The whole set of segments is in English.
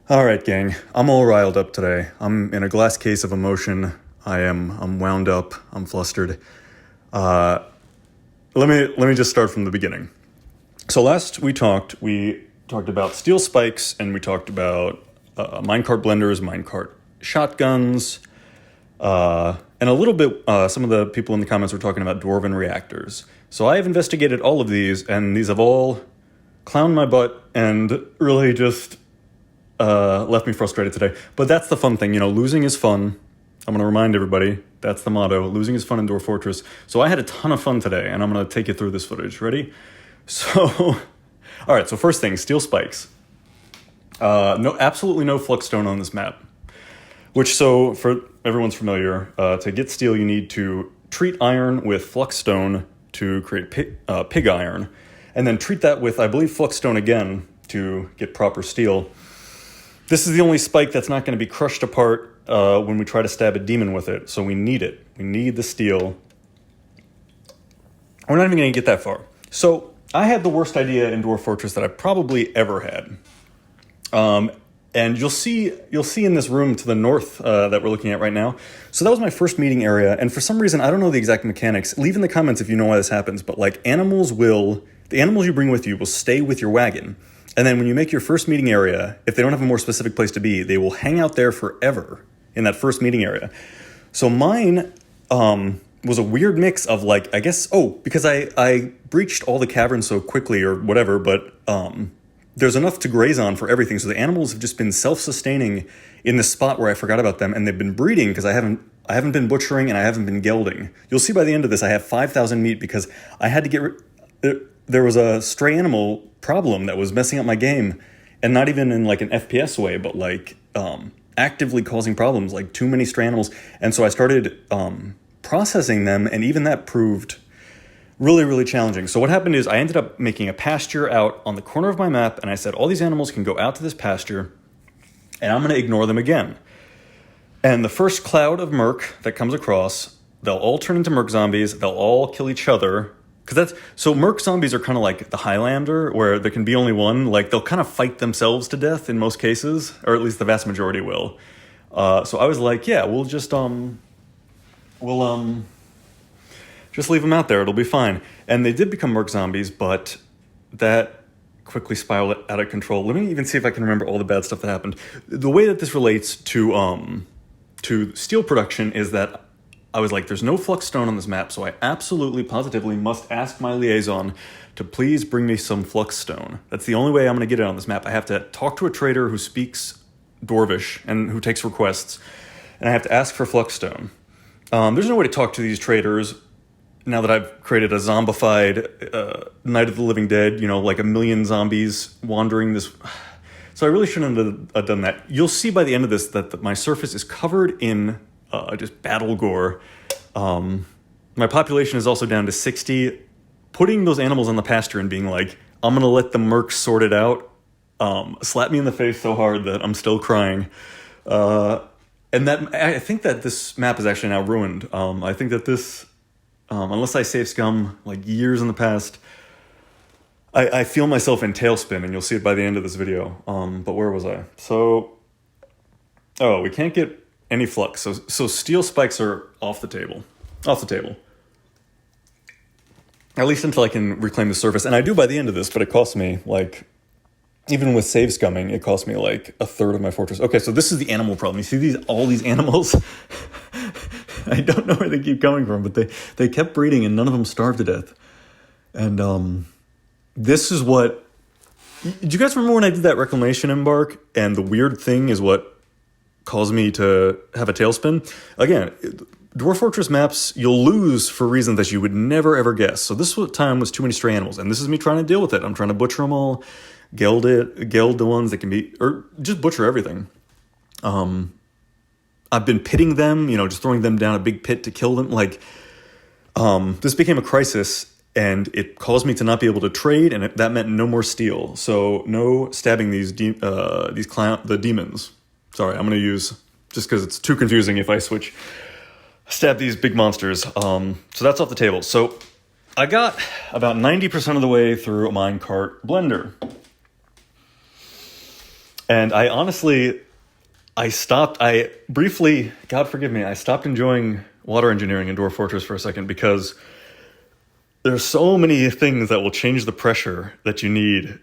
All right, gang. I'm all riled up today. I'm in a glass case of emotion. I'm wound up. I'm flustered. Uh, let me just start from the beginning. So last we talked about steel spikes, and we talked about minecart blenders, minecart shotguns, and a little bit. Some of the people in the comments were talking about dwarven reactors. So I have investigated all of these, and these have all clowned my butt and really just left me frustrated today. But that's the fun thing, losing is fun. I'm going to remind everybody, that's the motto. Losing is fun in Dwarf Fortress. So I had a ton of fun today, and I'm going to take you through this footage. Ready? So, all right, so first thing, steel spikes. Absolutely no flux stone on this map. So for everyone's familiar, to get steel, you need to treat iron with flux stone to create pig iron, and then treat that with, I believe, flux stone again to get proper steel. This is the only spike that's not going to be crushed apart when we try to stab a demon with it, so we need it. We need the steel. We're not even going to get that far. So I had the worst idea in Dwarf Fortress that I probably ever had. And you'll see in this room to the north that we're looking at right now. So that was my first meeting area, and for some reason, I don't know the exact mechanics. Leave in the comments if you know why this happens, but the animals you bring with you will stay with your wagon. And then when you make your first meeting area, if they don't have a more specific place to be, they will hang out there forever in that first meeting area. So mine was a weird mix of because I breached all the caverns so quickly or whatever, but there's enough to graze on for everything. So the animals have just been self-sustaining in this spot where I forgot about them, and they've been breeding because I haven't been butchering and I haven't been gelding. You'll see by the end of this I have 5,000 meat because I had to get there was a stray animal problem that was messing up my game, and not even in an FPS way, but actively causing problems, like too many stray animals. And so I started processing them, and even that proved really, really challenging. So what happened is I ended up making a pasture out on the corner of my map, and I said all these animals can go out to this pasture, and I'm going to ignore them again. And the first cloud of merc that comes across, they'll all turn into merc zombies. They'll all kill each other. So merc zombies are kind of like the Highlander, where there can be only one. They'll kind of fight themselves to death in most cases, or at least the vast majority will. So I was like, yeah, we'll just leave them out there. It'll be fine. And they did become merc zombies, but that quickly spiraled out of control. Let me even see if I can remember all the bad stuff that happened. The way that this relates to steel production is that I was like, there's no flux stone on this map, so I absolutely, positively must ask my liaison to please bring me some flux stone. That's the only way I'm going to get it on this map. I have to talk to a trader who speaks Dwarvish and who takes requests, and I have to ask for flux stone. There's no way to talk to these traders now that I've created a zombified Night of the Living Dead, like a million zombies wandering this. So I really shouldn't have done that. You'll see by the end of this that my surface is covered in just battle gore. My population is also down to 60. Putting those animals on the pasture and being like, I'm going to let the mercs sort it out, slapped me in the face so hard that I'm still crying. And I think that this map is actually now ruined. I think that this, unless I save scum years in the past, I feel myself in tailspin, and you'll see it by the end of this video. But where was I? We can't get any flux. So steel spikes are off the table. At least until I can reclaim the surface. And I do by the end of this, but it costs me even with save scumming, it cost me a third of my fortress. Okay, so this is the animal problem. You see all these animals? I don't know where they keep coming from, but they kept breeding and none of them starved to death. And this is what... Do you guys remember when I did that reclamation embark? And the weird thing is what caused me to have a tailspin? Again, Dwarf Fortress maps, you'll lose for reasons that you would never ever guess. So this time was too many stray animals, and this is me trying to deal with it. I'm trying to butcher them all, geld the ones that can be, or just butcher everything. I've been pitting them, just throwing them down a big pit to kill them. This became a crisis, and it caused me to not be able to trade, and that meant no more steel. So no stabbing the demons. Sorry, I'm going to use, just because it's too confusing if I stab these big monsters. So that's off the table. So I got about 90% of the way through a minecart blender. And I stopped, God forgive me, I stopped enjoying water engineering in Dwarf Fortress for a second because there's so many things that will change the pressure that you need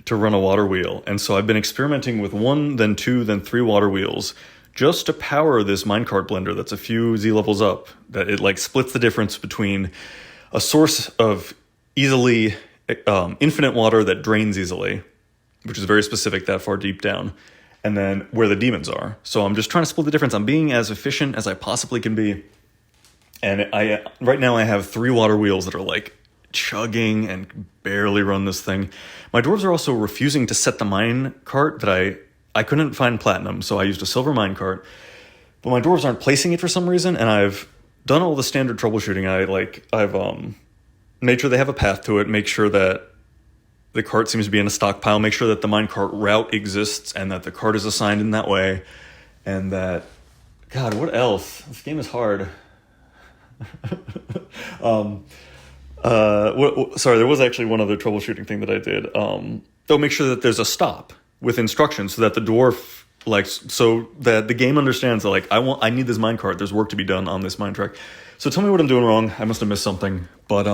to run a water wheel. And so I've been experimenting with 1, then 2, then 3 water wheels just to power this minecart blender that's a few Z levels up, that it like splits the difference between a source of easily infinite water that drains easily, which is very specific that far deep down, and then where the demons are. So I'm just trying to split the difference. I'm being as efficient as I possibly can be. And right now I have 3 water wheels that are like chugging and barely run this thing. My dwarves are also refusing to set the mine cart that I couldn't find platinum, so I used a silver mine cart. But my dwarves aren't placing it for some reason, and I've done all the standard troubleshooting. I've made sure they have a path to it, make sure that the cart seems to be in a stockpile, make sure that the minecart route exists and that the cart is assigned in that way, and that, God, what else? This game is hard. Sorry, there was actually one other troubleshooting thing that I did. They'll make sure that there's a stop with instructions so that the dwarf, so that the game understands that, I need this minecart. There's work to be done on this mine track. So tell me what I'm doing wrong. I must have missed something. But,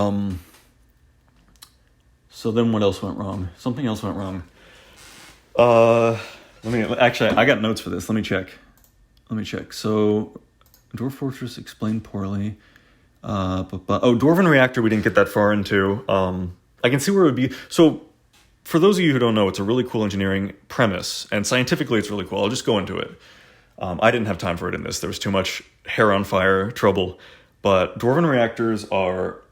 so then what else went wrong? Something else went wrong. I got notes for this. Let me check. So, Dwarf Fortress explained poorly. Dwarven Reactor we didn't get that far into. I can see where it would be. So, for those of you who don't know, it's a really cool engineering premise, and scientifically it's really cool. I'll just go into it. I didn't have time for it in this. There was too much hair on fire trouble. But Dwarven Reactors are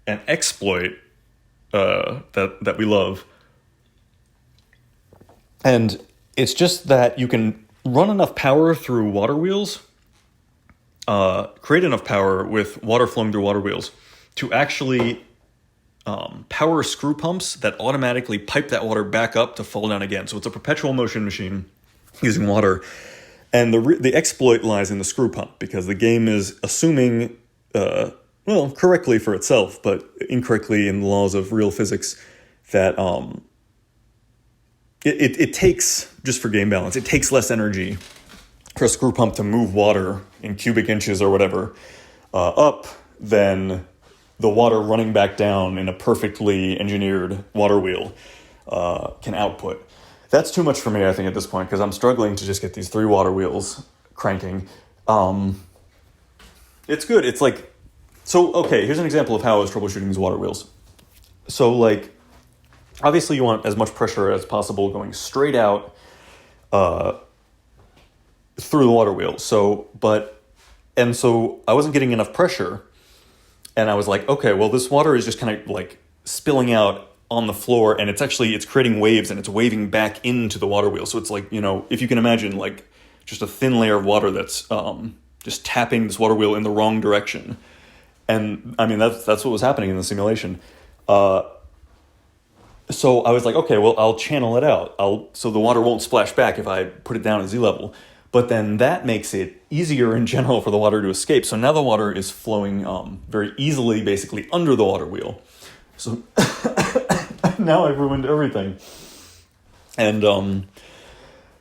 an exploit that we love. And it's just that you can run enough power through water wheels, create enough power with water flowing through water wheels to actually power screw pumps that automatically pipe that water back up to fall down again. So it's a perpetual motion machine using water. And the exploit lies in the screw pump, because the game is assuming, correctly for itself, but incorrectly in the laws of real physics, that it takes, just for game balance, it takes less energy for a screw pump to move water in cubic inches or whatever up than the water running back down in a perfectly engineered water wheel can output. That's too much for me, I think, at this point, because I'm struggling to just get these 3 water wheels cranking. It's good. It's like, so, okay, here's an example of how I was troubleshooting these water wheels. So, obviously you want as much pressure as possible going straight out through the water wheel. So I wasn't getting enough pressure. And I was like, okay, well, this water is just kind of spilling out on the floor, and it's creating waves, and it's waving back into the water wheel. So it's if you can imagine just a thin layer of water that's just tapping this water wheel in the wrong direction. And I mean, that's what was happening in the simulation. So I was like, okay, well, I'll channel it out. So the water won't splash back if I put it down at Z level. But then that makes it easier in general for the water to escape. So now the water is flowing very easily, basically under the water wheel. So now I've ruined everything. And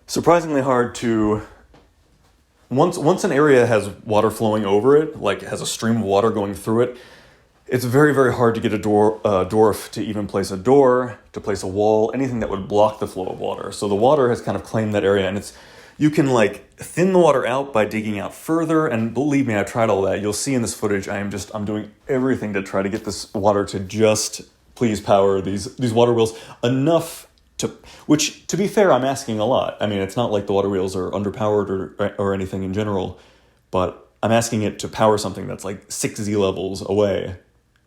surprisingly hard to... Once an area has water flowing over it, has a stream of water going through it, it's very, very hard to get a dwarf to even place a door, to place a wall, anything that would block the flow of water. So the water has kind of claimed that area, and you can thin the water out by digging out further, and believe me, I tried all that. You'll see in this footage, I'm doing everything to try to get this water to just please power these water wheels enough which, to be fair, I'm asking a lot. I mean, it's not like the water wheels are underpowered or anything in general, but I'm asking it to power something that's 6 Z levels away,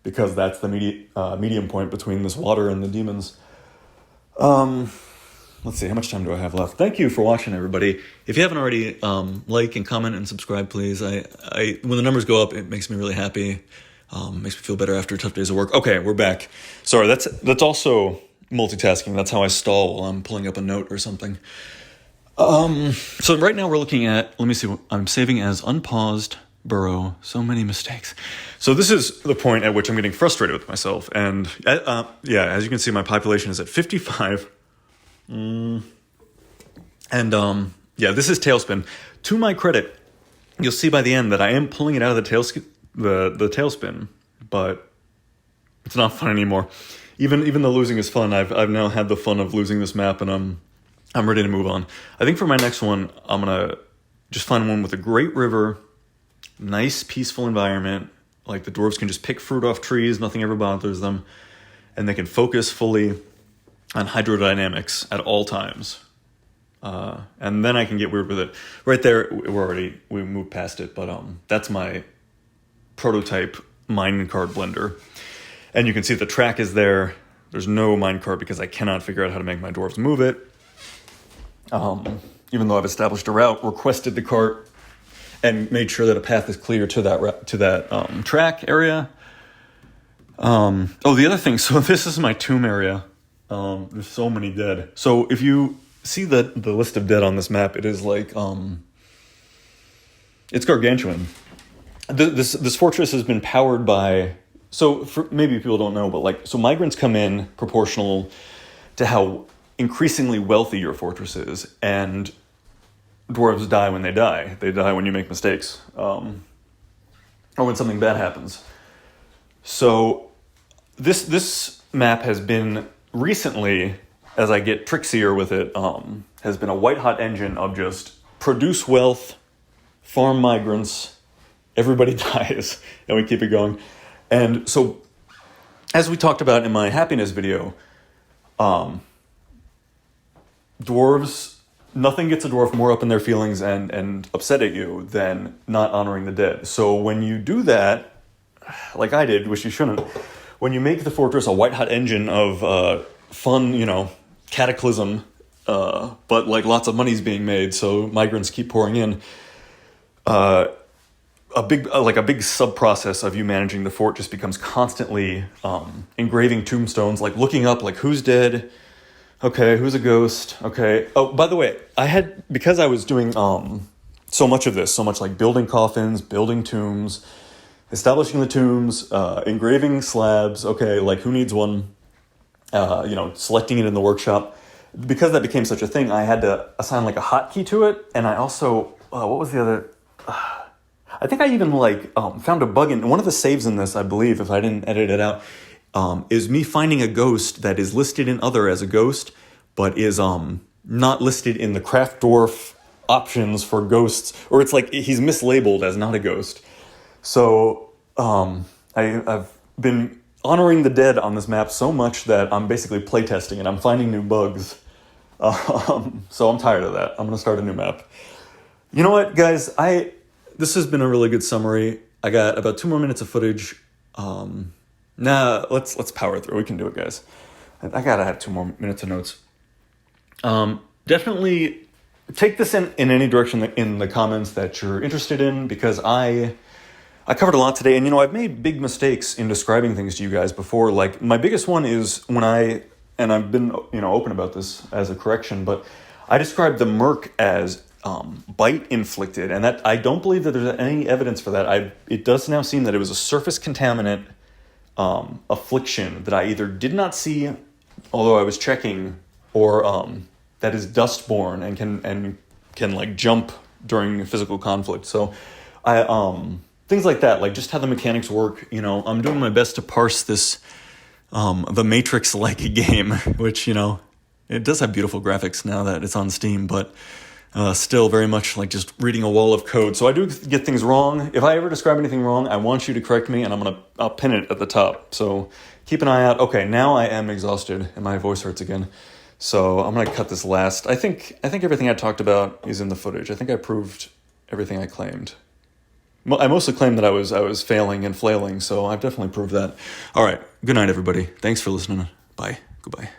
because that's the medium point between this water and the demons. Let's see, how much time do I have left? Thank you for watching, everybody. If you haven't already, like and comment and subscribe, please. When the numbers go up, it makes me really happy. Makes me feel better after tough days of work. Okay, we're back. Sorry, that's also multitasking. That's how I stall while I'm pulling up a note or something. So right now we're looking at, let me see, I'm saving as unpaused burrow. So many mistakes. So this is the point at which I'm getting frustrated with myself. And as you can see, my population is at 55. And yeah, this is Tailspin. To my credit, you'll see by the end that I am pulling it out of the Tailspin, but it's not fun anymore. Even though losing is fun, I've now had the fun of losing this map, and I'm ready to move on. I think for my next one, I'm gonna just find one with a great river, nice peaceful environment. Like the dwarves can just pick fruit off trees, nothing ever bothers them, and they can focus fully on hydrodynamics at all times. And then I can get weird with it. Right there, we moved past it, but that's my prototype minecart blender. And you can see the track is there. There's no minecart because I cannot figure out how to make my dwarves move it. Even though I've established a route, requested the cart, and made sure that a path is clear to that track area. Oh, the other thing, so this is my tomb area. There's so many dead. So if you see the list of dead on this map, it is like, it's gargantuan. This fortress has been powered by, maybe people don't know, but so migrants come in proportional to how increasingly wealthy your fortress is, and dwarves die when they die. They die when you make mistakes, or when something bad happens. So this map has been recently, as I get trixier with it, has been a white-hot engine of just produce wealth, farm migrants, everybody dies, and we keep it going. And so, as we talked about in my happiness video, dwarves, nothing gets a dwarf more up in their feelings and upset at you than not honoring the dead. So when you do that, like I did, which you shouldn't, when you make the fortress a white-hot engine of fun, cataclysm, but lots of money's being made, so migrants keep pouring in. A big sub-process of you managing the fort just becomes constantly engraving tombstones, looking up, who's dead, okay, who's a ghost, okay. Oh, by the way, because I was doing so much of this, building coffins, building tombs, establishing the tombs, engraving slabs, okay, who needs one, selecting it in the workshop. Because that became such a thing, I had to assign a hotkey to it, and I also, what was the other... I think I even found a bug in one of the saves in this, I believe, if I didn't edit it out, is me finding a ghost that is listed in Other as a ghost, but is not listed in the Craft Dwarf options for ghosts, or it's he's mislabeled as not a ghost. So I've been honoring the dead on this map so much that I'm basically playtesting it. I'm finding new bugs. So I'm tired of that. I'm going to start a new map. You know what, guys? This has been a really good summary. I got about 2 more minutes of footage. Let's power through. We can do it, guys. I gotta have 2 more minutes of notes. Definitely take this in any direction in the comments that you're interested in, because I covered a lot today, and I've made big mistakes in describing things to you guys before. My biggest one is when I've been open about this as a correction, but I described the merc as bite inflicted, and that I don't believe that there's any evidence for that. It does now seem that it was a surface contaminant affliction that I either did not see, although I was checking, or that is dust-borne and can jump during physical conflict. So things like that, just how the mechanics work. I'm doing my best to parse this the Matrix-like game, which it does have beautiful graphics now that it's on Steam, but still very much just reading a wall of code. So I do get things wrong. If I ever describe anything wrong, I want you to correct me, and I'll pin it at the top. So keep an eye out. Okay, now I am exhausted and my voice hurts again. So I'm gonna cut this last. I think everything I talked about is in the footage. I think I proved everything I claimed. I mostly claimed that I was failing and flailing, so I've definitely proved that. All right, good night, everybody. Thanks for listening. Bye. Goodbye.